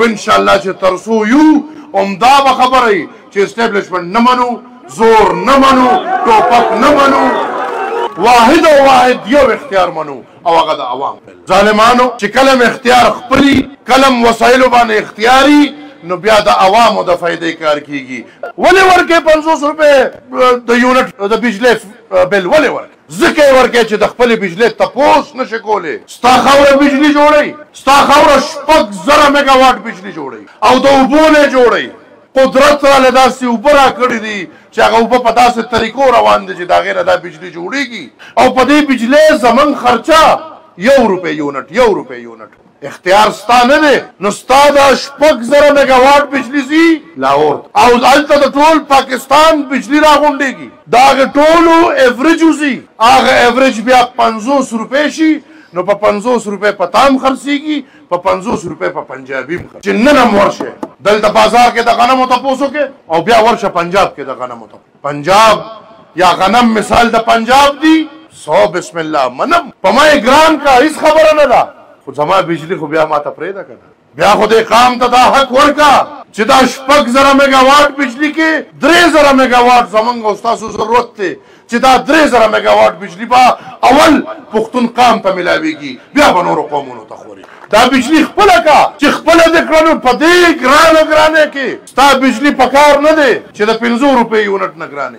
انشاءالله چې ترسو یو عمدا به خبره وي چې اسټیبلشمنټ نه منو، زور نه منو، ټوپک نه منو، واحد او واحد یو اختیار منو او هغه د عوام. ظالمانو چې کلم اختیار خپلی کلم وسایلو باندې اختیاري نو بیا د عوامو د فایدې کار کیږي. ولې ورکې 500 روپۍ د یونټ د بجلی بل ولې ورکې؟ ځکه یې ورکې چې د خپلې بجلی تپوس نشي کولی. ستا خاوره بجلی جوړوي، ستا خاوره 6,000 میګا واټ بجلی جوړوي او د اوبو نه جوړوي. قدرت راله داسې اوبه راکړي دي چې هغه اوبه په داسې طریقو روان دي چې د هغې نه دا بجلي جوړېږي او په دې بجلۍ زموږ خرچه 1 روپۍ یونټ 1 روپۍ یونټ. اختیار ستا نه دی نو ستا د 6,000 میګا واټ بجلي ځي لاهور او هلته د ټول پاکستان بجلي راغونډېږي. د هغې ټولو ایوریج وځي، هغه ایوریج بیا 500 روپۍ شي نو په 500 روپۍ په تام خرڅېږي، په 500 روپۍ په پنجابي هم چې نن هم ورشه دلته بازار کې د غنمو تپوس وکړې او بیا ورشه پنجاب کې د غنمو تپوس. پنجاب یا غنم مثال د پنجاب دی 100 بسم الله منم په ما ګران کا هیڅ خبره نه ده، خو زما بجلی خو بیا ما ته پرېږده که نه. بیا خو دې قام ته دا حق ورکه چې دا 6,000 میګا واټ بجلی کې 3,000 میګا واټ زمونږ او ستاسو ضرورت دی چې دا 3,000 میګا واټ بجلی به اول پښتون قام ته ملاویږي، بیا به نورو قومونو ته خوري. دا بجلی خپله که چې خپله دې کړه نو په دې ګرانه کې ستا بجلی په کار نه دی چې د 50 روپۍ یونټ نه ګرانوي.